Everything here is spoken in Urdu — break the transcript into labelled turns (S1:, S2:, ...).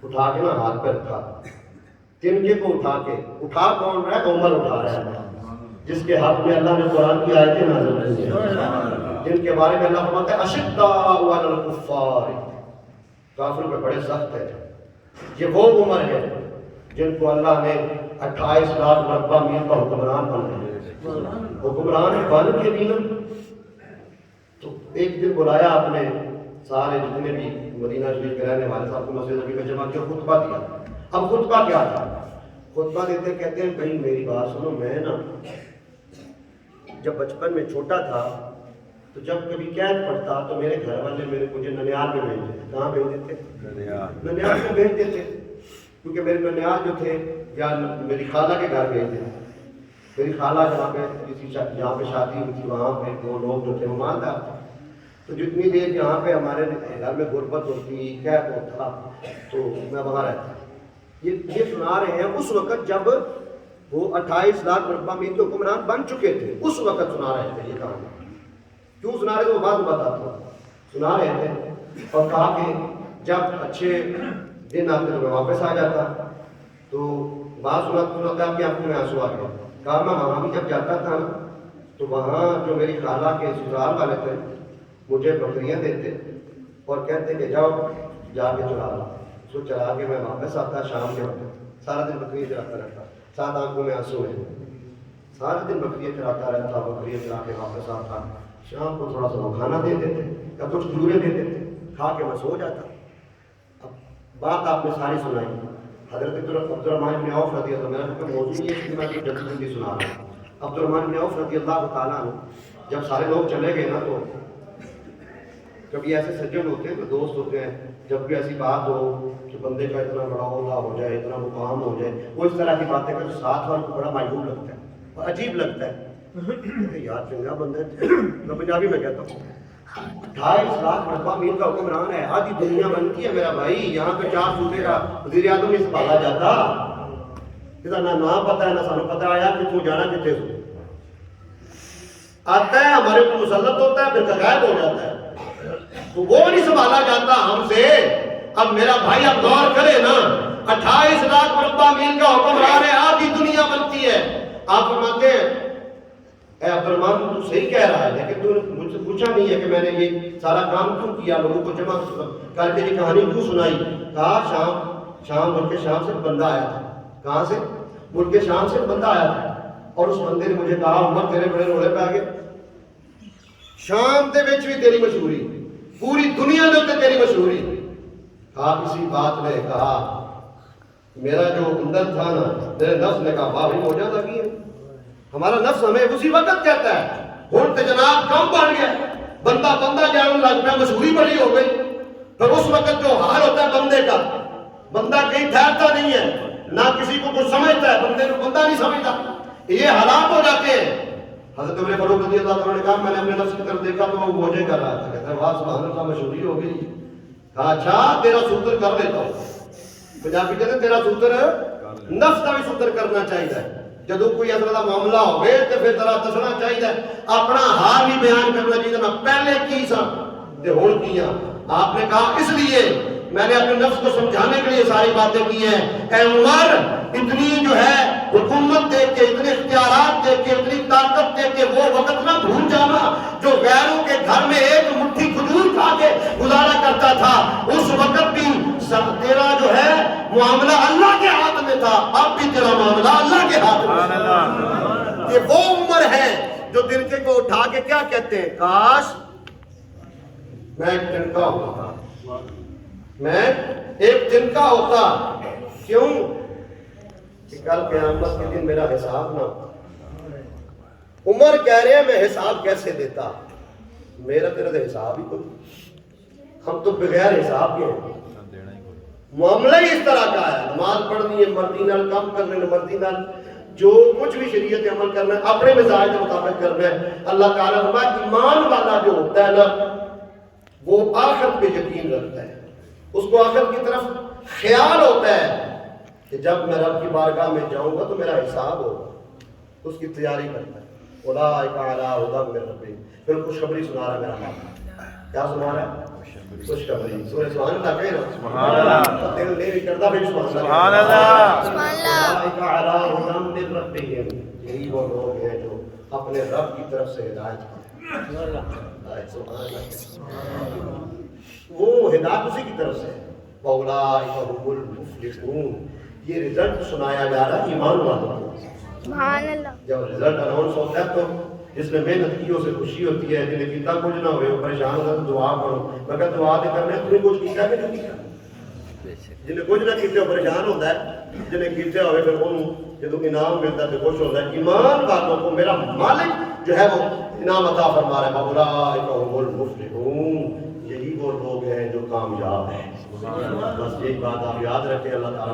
S1: اٹھا کے نا ہاتھ پہ رکھا، تنکے کو اٹھا کون رہا ہے؟ عمر اٹھا رہا ہے، جس کے حق میں اللہ نے قرآن کی آیتیں نازل کی ہیں، جن کے بارے میں اللہ فرماتا ہے اشداء علی الکفار، کافروں پہ بڑے سخت ہے۔ یہ وہ عمر ہے جن کو اللہ نے 28 لاکھ مربع میل کا حکمران بن کے بھی نا، تو ایک دن بلایا آپ نے سارے جتنے بھی مدینہ شریف کے رہنے والے صاحب کو مسجد نبی میں جمع کیا، خطبہ دیا۔ اب خطبہ کیا تھا؟ خطبہ دیتے کہتے ہیں بھائی میری بات سنو، میں نا جب بچپن میں چھوٹا تھا تو جب کبھی قید پڑتا تو میرے گھر والے مجھے ننیال میں بھیج دیتے۔ کہاں بھیج دیتے؟ ننیال میں بھیج دیتے، کیونکہ میرے ننیال جو تھے یا میری خالہ کے گھر بھیج دیتے۔ میری خالہ جہاں پہ شادی ہوئی تھی وہاں پہ وہ لوگ جو تھے وہ مالدار تھے، تو جتنی دیر یہاں پہ ہمارے گھر میں غربت ہوتی قید ہوتا تو میں وہاں رہتا۔ یہ سنا رہے ہیں اس وقت جب وہ 28 لاکھ مربع میل کے حکمران بن چکے تھے، اس وقت سنا رہے تھے یہ کہانی۔ کیوں سنا رہے تھے وہ بات بتاتا ہوں۔ سنا رہے تھے اور کہا کہ جب اچھے دن آتے تو میں واپس آ جاتا، تو بات سناتا آپ کی آنکھوں میں آنسو آ گیا۔ کہا میں وہاں بھی جب جاتا تھا تو وہاں جو میری خالہ کے سسرال والے تھے مجھے بکریاں دیتے اور کہتے کہ جاؤ جا کے چلا لا، سو چلا کے میں واپس آتا شام کے وقت، سارا دن بکریاں چراتا رہتا، ساتھ آنکھوں میں آنسو ہیں، سارا دن بکریاں چراتا رہتا، بکریاں چرا کے واپس آتا، شام کو تھوڑا سا وہ کھانا دے دیتے یا کچھ کھجوریں دے دیتے، کھا کے میں سو جاتا۔ اب بات آپ نے ساری سنائی، حضرت عبدالرحمن بن عوف رضی اللہ عنہ، میرا موضوع یہ ہے کہ میں جلدی جلدی سنا رہا ہوں۔ عبدالرحمن بن عوف رضی اللہ تعالیٰ عنہ جب سارے لوگ چلے گئے نا، تو کبھی ایسے سجن ہوتے ہیں تو دوست ہوتے ہیں، جب بھی ایسی بات ہو کہ بندے کا اتنا بڑا عہدہ ہو جائے، اتنا مقام ہو جائے، وہ اس طرح کی باتیں کرتے، ساتھ والوں کو بڑا معیوب لگتا ہے اور عجیب لگتا ہے، یار چنگا بندہ ہے۔ میں پنجابی میں کہتا ہوں 28 لاکھ مربع میل کا حکمران ہے، آدھی دنیا بنتی ہے میرا بھائی، یہاں پہ 4 صوبے کا وزیر اعظم نہیں سنبھالا جاتا، نہ نام پتہ ہے نہ سانوں پتہ آیا کہ تو جانا کتنے سے آتا ہے، ہمارے کو مسلط ہوتا ہے پھر غائب ہو جاتا ہے، تو وہ نہیں سنبھالا جاتا ہم سے۔ اب میرا بھائی اب غور کرے نا، 28 لاکھ مربع میل کا حکمران ہے، آدھی دنیا بنتی ہے۔ آپ فرماتے ہیں اے عبدالرحمن تو صحیح کہہ رہا ہے، لیکن تو نے مجھ سے پوچھا نہیں ہے کہ میں نے یہ سارا کام کیوں کیا، لوگوں کو جمع کر کے یہ کہانی کیوں سنائی۔ کہا شام ملک شام سے بندہ آیا تھا۔ کہاں سے؟ ملک شام سے بندہ آیا تھا، اور اس بندے نے مجھے کہا عمر تیرے بڑے روڑے پہ آ گئے، شام دے وچ بھی تیری مشہوری، پوری دنیا دے تے تیری مشہوری۔ کہا اسی بات نے کہا میرا جو اندر تھا نا، میرے نفس نے کہا واہ ہو جاتا کی ہے، ہمارا نفس ہمیں اسی وقت کہتا ہے ہوں تو جناب کم بن گیا، بندہ جان لگ پیا، مشہوری بڑی ہو گئی۔ پھر اس وقت جو حال ہوتا ہے بندے کا، بندہ کہیں ٹھہرتا نہیں ہے، نہ کسی کو کچھ سمجھتا ہے، بندے کو بندہ نہیں سمجھتا، یہ حالات ہو جاتے ہیں۔ حضرت عمر فاروق رضی اللہ عنہ نے کہا میں نے اپنے نفس کی طرف دیکھا تو وہ موجے کر رہا تھا، کہتا ہے واہ سبحان اللہ مشہوری ہو گئی۔ کہا اچھا تیرا سوتر کر لیتا ہوں، پنجابی کہتے ہیں تیرا سوتر نفس کا بھی سوتر کرنا چاہیے، جدو کوئی ایسا کا معاملہ ہوئے تو پھر ذرا دسنا چاہیے، اپنا حال بھی بیان کرنا چاہیے، میں پہلے کی سا تے ہن کیا۔ آپ نے کہا اس لیے میں نے اپنے نفس کو سمجھانے کے لیے ساری باتیں کی ہیں۔ اے عمر اتنی جو ہے حکومت دے کے، اتنے اختیارات دے کے، اتنی طاقت دے کے وہ وقت نہ بھول جانا جو غیروں کے گھر میں ایک مٹھی کھجور کھا کے گزارا کرتا تھا، اس وقت بھی تیرا جو ہے معاملہ اللہ کے ہاتھ میں تھا، اب بھی تیرا معاملہ اللہ کے ہاتھ میں۔ یہ وہ عمر ہے جو دل کے کو اٹھا کے کیا کہتے ہیں، کاش میں ایک تنکا ہوتا، میں ایک تنکا ہوتا۔ کیوں کہ کل قیامت کے دن میرا حساب نہ ہوتا۔ عمر کہہ رہے ہیں میں حساب کیسے دیتا، میرا تیرا تو حساب ہی کوئی، ہم تو بغیر حساب کے ہیں، معاملہ ہی اس طرح کا ہے۔ نماز پڑھنی ہے مرضی نال، کام کرنے مرضی نال، جو کچھ بھی شریعت عمل کرنا ہے اپنے مزاج کے مطابق کرنا ہے۔ اللہ تعالیٰ فرمایا ایمان والا جو ہوتا ہے نا وہ آخرت پہ یقین رکھتا ہے، اس کو آخرت کی طرف خیال ہوتا ہے کہ جب میں رب کی بارگاہ میں جاؤں گا تو میرا حساب ہوگا، اس کی تیاری کرتا ہے۔ اولئک علی ھدی من ربہم، پھر خوشخبری سنا رہا ہے میرا ماں، کیا سنا رہا ہے؟ خوشخبری سورہ سبحان اللہ کہے نا
S2: سبحان اللہ
S1: دل نہیں کرتا پھر
S2: سبحان اللہ
S3: سبحان اللہ
S1: اولئک علی ھدی من ربہم، یہی وہ لوگ ہیں جو اپنے رب کی طرف سے ہدایت پاتے ہیں۔ سبحان اللہ، وہ ہدایت اسی کی طرف سے ہے۔ اولئک ھم المفلحون، یہ رزلٹ سنایا جا رہا ہے ایمان والوں کو۔
S3: سبحان اللہ
S1: جب رزلٹ اناؤنس ہوتا ہے تو جس نے محنت کی اسے خوشی ہوتی ہے، جنہیں کیتا کچھ نہ ہوئے وہ پریشان ہوتا ہے، دعا کرو، مگر دعا تو کرنے تم نے کچھ کیا کہ نہیں کیا، جنہیں کچھ نہ کیتے ہو پریشان ہوتا ہے، جنہیں کیتے ہوئے پھر انہوں جب انعام ملتا ہے تو خوش ہوتا ہے۔ ایمان والوں کو میرا مالک جو ہے وہ انعام عطا فرما رہا ہے، اولئک ھم المفلحون، یہی وہ لوگ ہیں جو کامیاب ہیں۔ بس ایک بات آپ یاد رکھیں، اللہ تعالیٰ